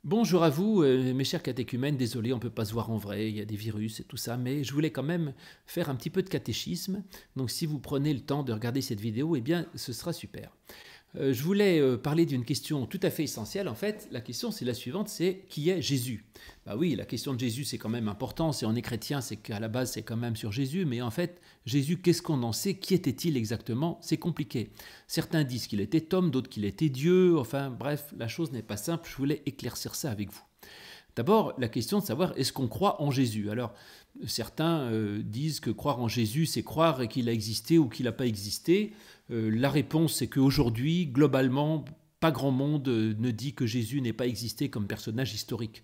Bonjour à vous, mes chers catéchumènes. Désolé, on ne peut pas se voir en vrai, il y a des virus et tout ça, mais je voulais quand même faire un petit peu de catéchisme. Donc si vous prenez le temps de regarder cette vidéo, eh bien ce sera super. Je voulais parler d'une question tout à fait essentielle. En fait, la question c'est la suivante, c'est qui est Jésus? Bah oui, la question de Jésus c'est quand même important. Si on est chrétien, c'est qu'à la base c'est quand même sur Jésus. Mais en fait, Jésus, qu'est-ce qu'on en sait? Qui était-il exactement? C'est compliqué. Certains disent qu'il était homme, d'autres qu'il était Dieu. Enfin bref, la chose n'est pas simple. Je voulais éclaircir ça avec vous. D'abord, la question de savoir est-ce qu'on croit en Jésus. Alors, certains disent que croire en Jésus, c'est croire qu'il a existé ou qu'il n'a pas existé. La réponse, c'est qu'aujourd'hui, globalement, pas grand monde ne dit que Jésus n'ait pas existé comme personnage historique.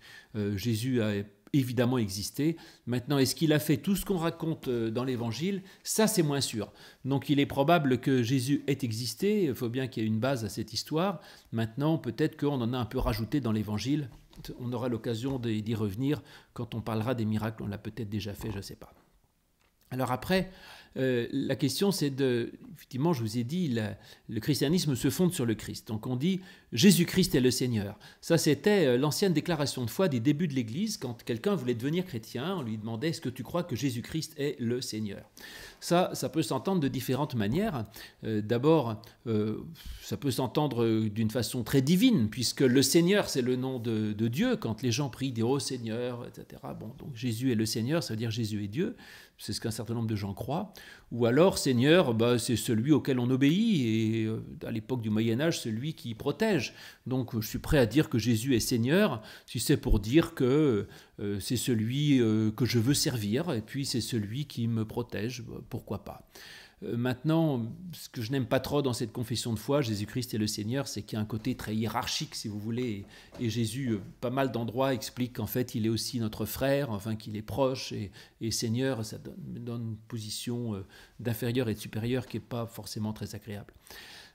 Jésus a évidemment existé. Maintenant, est-ce qu'il a fait tout ce qu'on raconte dans l'Évangile? Ça, c'est moins sûr. Donc, il est probable que Jésus ait existé. Il faut bien qu'il y ait une base à cette histoire. Maintenant, peut-être qu'on en a un peu rajouté dans l'Évangile. On aura l'occasion d'y revenir quand on parlera des miracles. On l'a peut-être déjà fait, je ne sais pas. Alors après, la question c'est de... Effectivement, je vous ai dit, le christianisme se fonde sur le Christ. Donc on dit Jésus-Christ est le Seigneur. Ça, c'était l'ancienne déclaration de foi des débuts de l'Église. Quand quelqu'un voulait devenir chrétien, on lui demandait est-ce que tu crois que Jésus-Christ est le Seigneur? Ça peut s'entendre de différentes manières. D'abord, ça peut s'entendre d'une façon très divine, puisque le Seigneur, c'est le nom de Dieu. Quand les gens prient, disent « Oh Seigneur », etc. Bon, donc Jésus est le Seigneur, ça veut dire Jésus est Dieu. C'est ce qu'un certain nombre de gens croient. Ou alors, Seigneur, c'est celui auquel on obéit, et à l'époque du Moyen-Âge, celui qui protège. Donc, je suis prêt à dire que Jésus est Seigneur, si c'est pour dire que c'est celui que je veux servir, et puis c'est celui qui me protège, pourquoi pas. Maintenant, ce que je n'aime pas trop dans cette confession de foi, Jésus-Christ est le Seigneur, c'est qu'il y a un côté très hiérarchique, si vous voulez, et Jésus, pas mal d'endroits, explique qu'en fait, il est aussi notre frère, enfin qu'il est proche, et Seigneur, ça donne une position d'inférieur et de supérieur qui n'est pas forcément très agréable.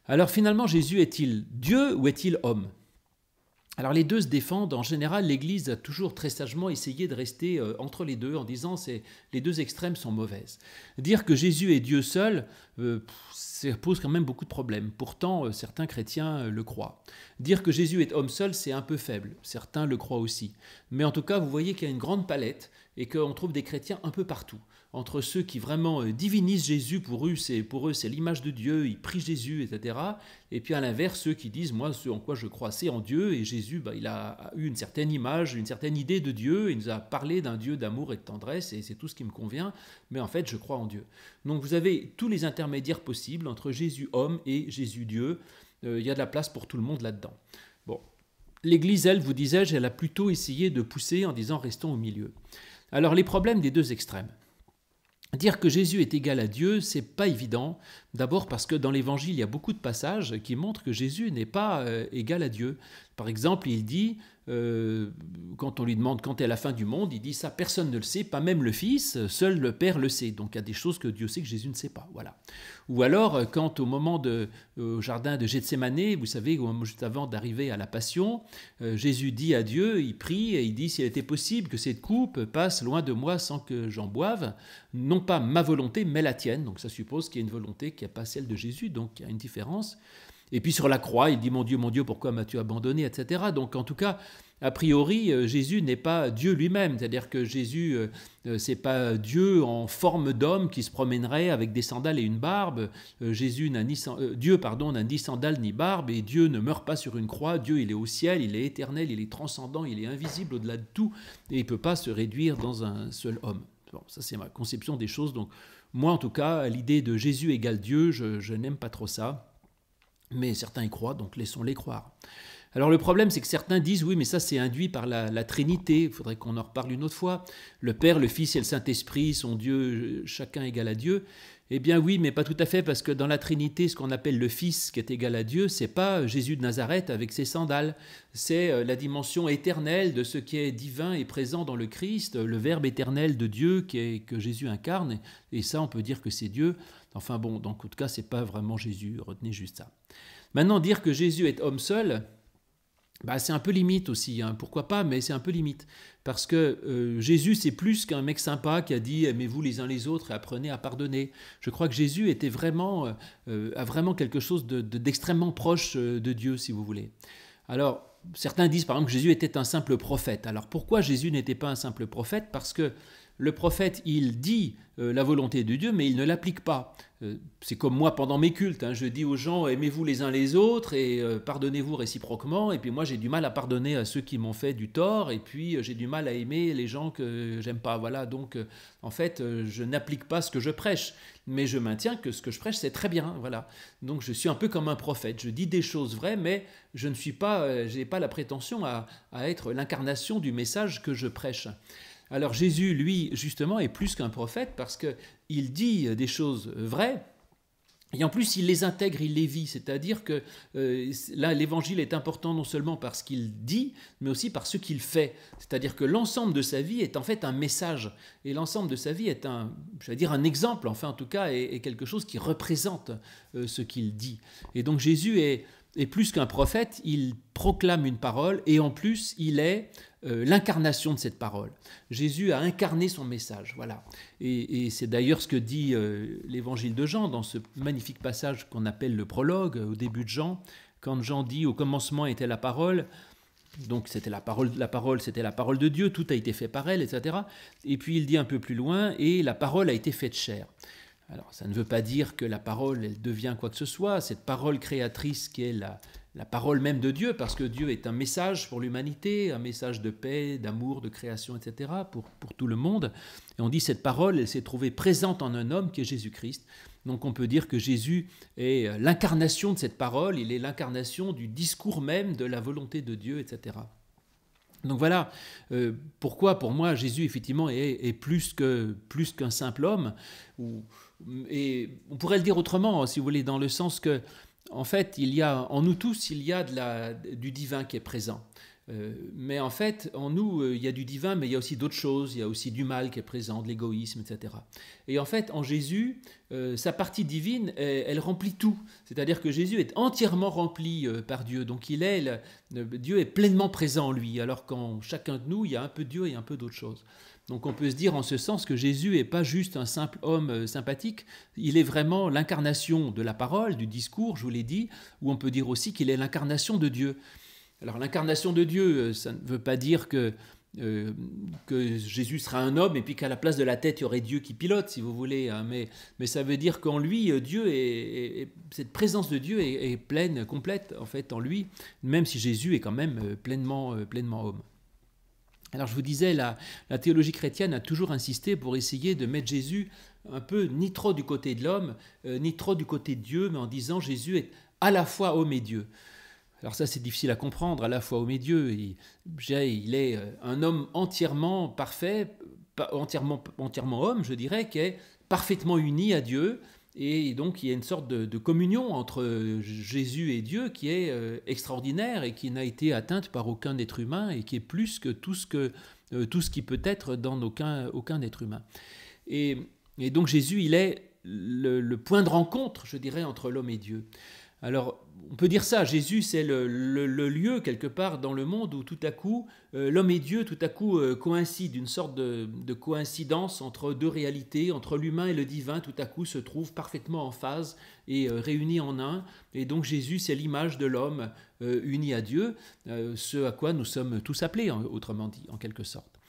Alors finalement, Jésus est-il Dieu ou est-il homme? Alors les deux se défendent. En général, l'Église a toujours très sagement essayé de rester entre les deux en disant que les deux extrêmes sont mauvaises. Dire que Jésus est Dieu seul, ça pose quand même beaucoup de problèmes. Pourtant, certains chrétiens le croient. Dire que Jésus est homme seul, c'est un peu faible. Certains le croient aussi. Mais en tout cas, vous voyez qu'il y a une grande palette et qu'on trouve des chrétiens un peu partout. Entre ceux qui vraiment divinisent Jésus, pour eux c'est l'image de Dieu, ils prient Jésus, etc. Et puis à l'inverse, ceux qui disent, moi, ce en quoi je crois, c'est en Dieu, et Jésus, il a eu une certaine image, une certaine idée de Dieu, il nous a parlé d'un Dieu d'amour et de tendresse, et c'est tout ce qui me convient, mais en fait, je crois en Dieu. Donc vous avez tous les intermédiaires possibles entre Jésus homme et Jésus Dieu. Il y a de la place pour tout le monde là-dedans. Bon, l'Église, elle, vous disais-je, elle a plutôt essayé de pousser en disant, restons au milieu. Alors les problèmes des deux extrêmes. Dire que Jésus est égal à Dieu, c'est pas évident. D'abord parce que dans l'Évangile, il y a beaucoup de passages qui montrent que Jésus n'est pas égal à Dieu. Par exemple, il dit, quand on lui demande quand est la fin du monde, il dit ça, personne ne le sait, pas même le Fils, seul le Père le sait. Donc il y a des choses que Dieu sait que Jésus ne sait pas. Voilà. Ou alors, quand au moment au jardin de Gethsémanée, vous savez, juste avant d'arriver à la Passion, Jésus dit à Dieu, il prie et il dit s'il était possible que cette coupe passe loin de moi sans que j'en boive, non pas ma volonté, mais la tienne. Donc ça suppose qu'il y a une volonté qui n'est pas celle de Jésus, donc il y a une différence. Et puis sur la croix, il dit mon Dieu, pourquoi m'as-tu abandonné, etc. Donc en tout cas, a priori, Jésus n'est pas Dieu lui-même, c'est-à-dire que Jésus, c'est pas Dieu en forme d'homme qui se promènerait avec des sandales et une barbe. Dieu n'a ni sandales ni barbe, et Dieu ne meurt pas sur une croix. Dieu, il est au ciel, il est éternel, il est transcendant, il est invisible au-delà de tout, et il ne peut pas se réduire dans un seul homme. Bon, ça c'est ma conception des choses. Donc moi, en tout cas, l'idée de Jésus égale Dieu, je n'aime pas trop ça. Mais certains y croient, donc laissons-les croire. Alors le problème, c'est que certains disent, oui, mais ça c'est induit par la Trinité, il faudrait qu'on en reparle une autre fois. Le Père, le Fils et le Saint-Esprit sont Dieu, chacun égal à Dieu. Eh bien oui, mais pas tout à fait, parce que dans la Trinité, ce qu'on appelle le Fils qui est égal à Dieu, c'est pas Jésus de Nazareth avec ses sandales, c'est la dimension éternelle de ce qui est divin et présent dans le Christ, le Verbe éternel de Dieu que Jésus incarne, et ça on peut dire que c'est Dieu. Enfin bon, dans tout cas, c'est pas vraiment Jésus, retenez juste ça. Maintenant, dire que Jésus est homme seul, c'est un peu limite aussi, hein. Pourquoi pas, mais c'est un peu limite. Parce que Jésus, c'est plus qu'un mec sympa qui a dit « aimez-vous les uns les autres et apprenez à pardonner ». Je crois que Jésus a vraiment quelque chose d'extrêmement proche de Dieu, si vous voulez. Alors, certains disent par exemple que Jésus était un simple prophète. Alors pourquoi Jésus n'était pas un simple prophète? Parce que le prophète, il dit la volonté de Dieu, mais il ne l'applique pas. C'est comme moi pendant mes cultes, hein, je dis aux gens aimez-vous les uns les autres et pardonnez-vous réciproquement, et puis moi j'ai du mal à pardonner à ceux qui m'ont fait du tort, et puis j'ai du mal à aimer les gens que j'aime pas. Voilà, donc en fait je n'applique pas ce que je prêche, mais je maintiens que ce que je prêche c'est très bien. Voilà, donc je suis un peu comme un prophète, je dis des choses vraies, mais je ne suis pas, j'ai pas la prétention à être l'incarnation du message que je prêche. Alors Jésus, lui, justement, est plus qu'un prophète parce qu'il dit des choses vraies et en plus il les intègre, il les vit. C'est-à-dire que là, l'évangile est important non seulement par ce qu'il dit, mais aussi par ce qu'il fait. C'est-à-dire que l'ensemble de sa vie est en fait un message. Et l'ensemble de sa vie est un exemple, enfin en tout cas, est quelque chose qui représente ce qu'il dit. Et donc Jésus est plus qu'un prophète, il proclame une parole et en plus il est l'incarnation de cette parole. Jésus a incarné son message, voilà. Et c'est d'ailleurs ce que dit l'évangile de Jean dans ce magnifique passage qu'on appelle le prologue au début de Jean, quand Jean dit au commencement était la parole. Donc c'était la parole c'était la parole de Dieu, tout a été fait par elle, etc. Et puis il dit un peu plus loin, et la parole a été faite chair. Alors ça ne veut pas dire que la parole elle devient quoi que ce soit, cette parole créatrice qui est la parole même de Dieu, parce que Dieu est un message pour l'humanité, un message de paix, d'amour, de création, etc., pour tout le monde. Et on dit cette parole, elle s'est trouvée présente en un homme qui est Jésus-Christ. Donc on peut dire que Jésus est l'incarnation de cette parole, il est l'incarnation du discours même de la volonté de Dieu, etc. Donc voilà pourquoi pour moi Jésus effectivement est plus qu'un simple homme. Et on pourrait le dire autrement, si vous voulez, dans le sens que en fait, il y a en nous tous, il y a du divin qui est présent. Mais en fait, en nous, il y a du divin, mais il y a aussi d'autres choses. Il y a aussi du mal qui est présent, de l'égoïsme, etc. Et en fait, en Jésus, sa partie divine, elle remplit tout. C'est-à-dire que Jésus est entièrement rempli par Dieu. Donc Dieu est pleinement présent en lui, alors qu'en chacun de nous, il y a un peu de Dieu et un peu d'autres choses. Donc on peut se dire en ce sens que Jésus n'est pas juste un simple homme sympathique, il est vraiment l'incarnation de la parole, du discours, je vous l'ai dit, ou on peut dire aussi qu'il est l'incarnation de Dieu. Alors l'incarnation de Dieu, ça ne veut pas dire que Jésus sera un homme et puis qu'à la place de la tête, il y aurait Dieu qui pilote, si vous voulez, hein, mais ça veut dire qu'en lui, cette présence de Dieu est pleine, complète en fait en lui, même si Jésus est quand même pleinement homme. Alors je vous disais, la théologie chrétienne a toujours insisté pour essayer de mettre Jésus un peu ni trop du côté de l'homme, ni trop du côté de Dieu, mais en disant Jésus est à la fois homme et Dieu. Alors ça c'est difficile à comprendre, à la fois homme et Dieu. Il est un homme entièrement parfait, entièrement homme, je dirais, qui est parfaitement uni à Dieu. Et donc il y a une sorte de communion entre Jésus et Dieu qui est extraordinaire et qui n'a été atteinte par aucun être humain et qui est plus que tout ce qui peut être dans aucun être humain. Et donc Jésus, il est le point de rencontre, je dirais, entre l'homme et Dieu. Alors, on peut dire ça, Jésus, c'est le lieu, quelque part, dans le monde où tout à coup, l'homme et Dieu, tout à coup, coïncident, une sorte de coïncidence entre deux réalités, entre l'humain et le divin, tout à coup, se trouvent parfaitement en phase et réunis en un. Et donc, Jésus, c'est l'image de l'homme uni à Dieu, ce à quoi nous sommes tous appelés, autrement dit, en quelque sorte.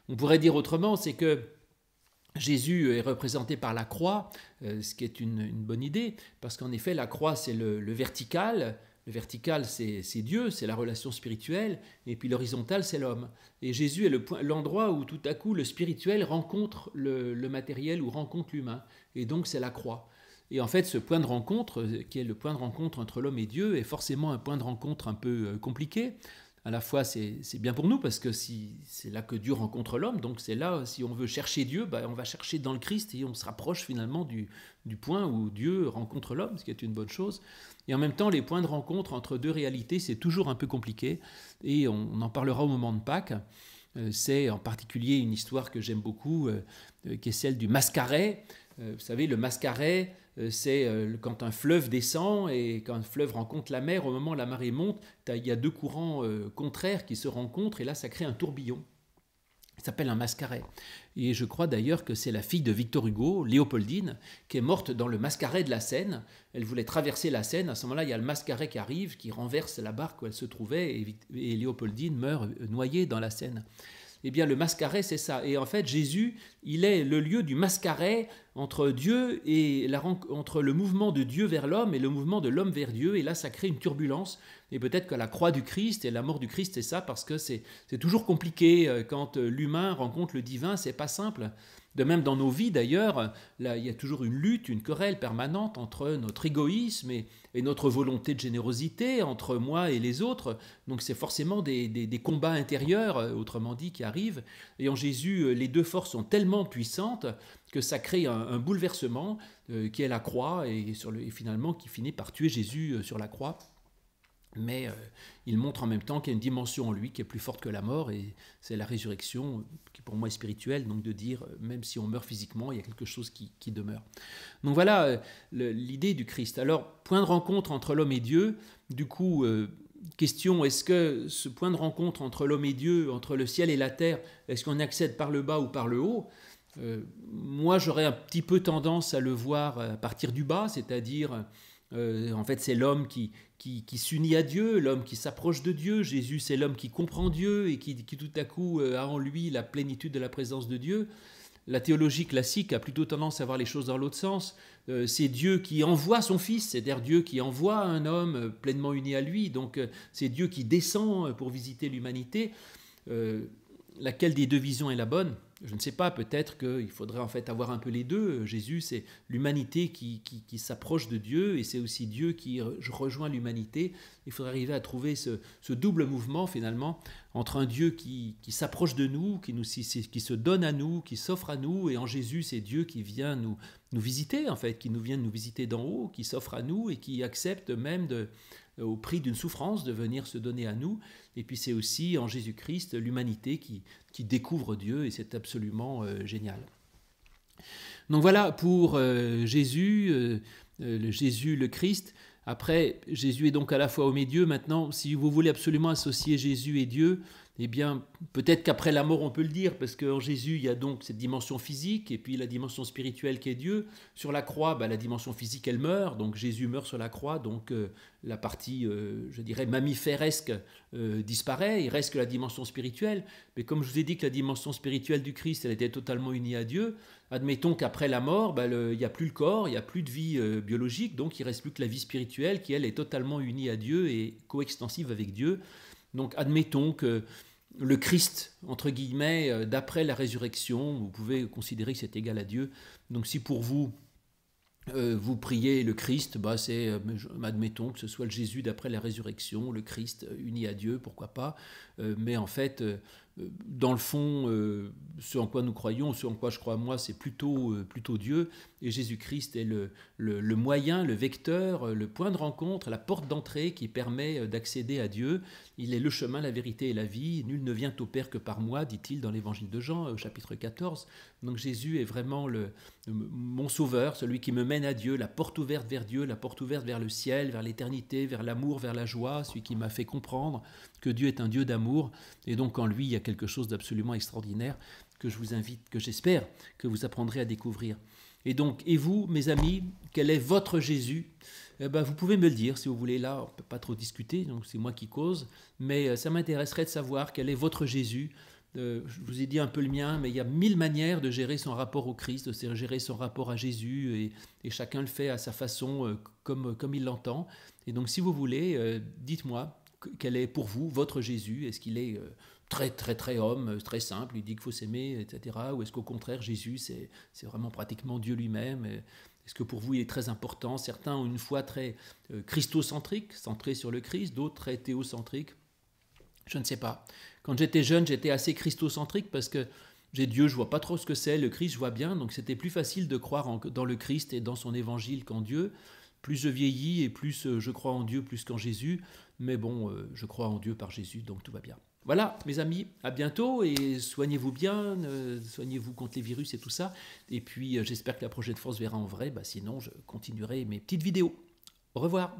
On pourrait dire autrement, c'est que Jésus est représenté par la croix, ce qui est une bonne idée, parce qu'en effet, la croix, c'est le vertical. Le vertical, c'est Dieu, c'est la relation spirituelle, et puis l'horizontal, c'est l'homme. Et Jésus est l'endroit où tout à coup le spirituel rencontre le matériel ou rencontre l'humain. Et donc, c'est la croix. Et en fait, ce point de rencontre, qui est le point de rencontre entre l'homme et Dieu, est forcément un point de rencontre un peu compliqué. À la fois, c'est bien pour nous parce que c'est là que Dieu rencontre l'homme. Donc c'est là, si on veut chercher Dieu, on va chercher dans le Christ et on se rapproche finalement du point où Dieu rencontre l'homme, ce qui est une bonne chose. Et en même temps, les points de rencontre entre deux réalités, c'est toujours un peu compliqué. Et on en parlera au moment de Pâques. C'est en particulier une histoire que j'aime beaucoup, qui est celle du Mascaret. Vous savez, le Mascaret, c'est quand un fleuve descend et quand un fleuve rencontre la mer, au moment où la marée monte, il y a deux courants contraires qui se rencontrent et là, ça crée un tourbillon. Il s'appelle un mascaret. Et je crois d'ailleurs que c'est la fille de Victor Hugo, Léopoldine, qui est morte dans le mascaret de la Seine. Elle voulait traverser la Seine. À ce moment-là, il y a le mascaret qui arrive, qui renverse la barque où elle se trouvait, et Léopoldine meurt noyée dans la Seine. Eh bien, le mascaret, c'est ça. Et en fait, Jésus, il est le lieu du mascaret entre Dieu et entre le mouvement de Dieu vers l'homme et le mouvement de l'homme vers Dieu. Et là, ça crée une turbulence. Et peut-être que la croix du Christ et la mort du Christ, c'est ça, parce que c'est toujours compliqué quand l'humain rencontre le divin. C'est pas simple. De même dans nos vies d'ailleurs, là, il y a toujours une lutte, une querelle permanente entre notre égoïsme et notre volonté de générosité, entre moi et les autres. Donc c'est forcément des combats intérieurs, autrement dit, qui arrivent. Et en Jésus, les deux forces sont tellement puissantes que ça crée un bouleversement qui est la croix et finalement qui finit par tuer Jésus sur la croix. Mais il montre en même temps qu'il y a une dimension en lui qui est plus forte que la mort, et c'est la résurrection qui pour moi est spirituelle, donc de dire même si on meurt physiquement, il y a quelque chose qui demeure. Donc voilà l'idée du Christ. Alors, point de rencontre entre l'homme et Dieu, du coup, question, est-ce que ce point de rencontre entre l'homme et Dieu, entre le ciel et la terre, est-ce qu'on accède par le bas ou par le haut ? Moi, j'aurais un petit peu tendance à le voir à partir du bas, c'est-à-dire... en fait, c'est l'homme qui s'unit à Dieu, l'homme qui s'approche de Dieu. Jésus, c'est l'homme qui comprend Dieu et qui tout à coup a en lui la plénitude de la présence de Dieu. La théologie classique a plutôt tendance à voir les choses dans l'autre sens. C'est Dieu qui envoie son Fils, c'est-à-dire Dieu qui envoie un homme pleinement uni à lui. Donc c'est Dieu qui descend pour visiter l'humanité. Laquelle des deux visions est la bonne ? Je ne sais pas, peut-être qu'il faudrait en fait avoir un peu les deux. Jésus, c'est l'humanité qui s'approche de Dieu et c'est aussi Dieu qui rejoint l'humanité. Il faudrait arriver à trouver ce double mouvement finalement entre un Dieu qui s'approche de nous, qui se donne à nous, qui s'offre à nous, et en Jésus, c'est Dieu qui vient nous visiter en fait, qui vient nous visiter d'en haut, qui s'offre à nous et qui accepte même au prix d'une souffrance de venir se donner à nous. Et puis c'est aussi en Jésus-Christ l'humanité qui découvre Dieu, et c'est absolument génial. Donc voilà pour Jésus, le Christ. Après, Jésus est donc à la fois homme et Dieu. Maintenant, si vous voulez absolument associer Jésus et Dieu, eh bien, peut-être qu'après la mort, on peut le dire, parce qu'en Jésus, il y a donc cette dimension physique, et puis la dimension spirituelle qui est Dieu. Sur la croix, la dimension physique, elle meurt, donc Jésus meurt sur la croix, donc la partie, je dirais, mammiféresque disparaît, il reste que la dimension spirituelle. Mais comme je vous ai dit que la dimension spirituelle du Christ, elle était totalement unie à Dieu, admettons qu'après la mort, il n'y a plus le corps, il n'y a plus de vie biologique, donc il ne reste plus que la vie spirituelle qui, elle, est totalement unie à Dieu et coextensive avec Dieu. Donc admettons que le Christ, entre guillemets, d'après la résurrection, vous pouvez considérer que c'est égal à Dieu. Donc si pour vous, vous priez le Christ, admettons que ce soit le Jésus d'après la résurrection, le Christ uni à Dieu, pourquoi pas. Mais en fait, dans le fond, ce en quoi nous croyons, ce en quoi je crois moi, c'est plutôt Dieu. Et Jésus-Christ est le moyen, le vecteur, le point de rencontre, la porte d'entrée qui permet d'accéder à Dieu. Il est le chemin, la vérité et la vie. Nul ne vient au Père que par moi, dit-il dans l'évangile de Jean, au chapitre 14. Donc Jésus est vraiment mon sauveur, celui qui me mène à Dieu, la porte ouverte vers Dieu, la porte ouverte vers le ciel, vers l'éternité, vers l'amour, vers la joie, celui qui m'a fait comprendre que Dieu est un Dieu d'amour. Et donc en lui, il y a quelque chose d'absolument extraordinaire que je vous invite, que j'espère que vous apprendrez à découvrir. Et donc, et vous, mes amis, quel est votre Jésus ? Vous pouvez me le dire si vous voulez. Là, on ne peut pas trop discuter, donc c'est moi qui cause, mais ça m'intéresserait de savoir quel est votre Jésus. Je vous ai dit un peu le mien, mais il y a 1000 manières de gérer son rapport au Christ, de gérer son rapport à Jésus, et chacun le fait à sa façon, comme il l'entend. Et donc, si vous voulez, dites-moi quel est pour vous votre Jésus. Est-ce qu'il est très très très homme, très simple, il dit qu'il faut s'aimer, etc. Ou est-ce qu'au contraire, Jésus, c'est vraiment pratiquement Dieu lui-même ? Est-ce que pour vous, il est très important ? Certains ont une foi très christocentrique, centrée sur le Christ, d'autres très théocentrique. Je ne sais pas. Quand j'étais jeune, j'étais assez christocentrique parce que j'ai Dieu, je ne vois pas trop ce que c'est. Le Christ, je vois bien. Donc c'était plus facile de croire dans le Christ et dans son évangile qu'en Dieu. Plus je vieillis et plus je crois en Dieu plus qu'en Jésus. Mais bon, je crois en Dieu par Jésus, donc tout va bien. Voilà, mes amis, à bientôt et soignez-vous bien, soignez-vous contre les virus et tout ça. Et puis, j'espère que la prochaine fois, on se verra en vrai. Sinon, je continuerai mes petites vidéos. Au revoir.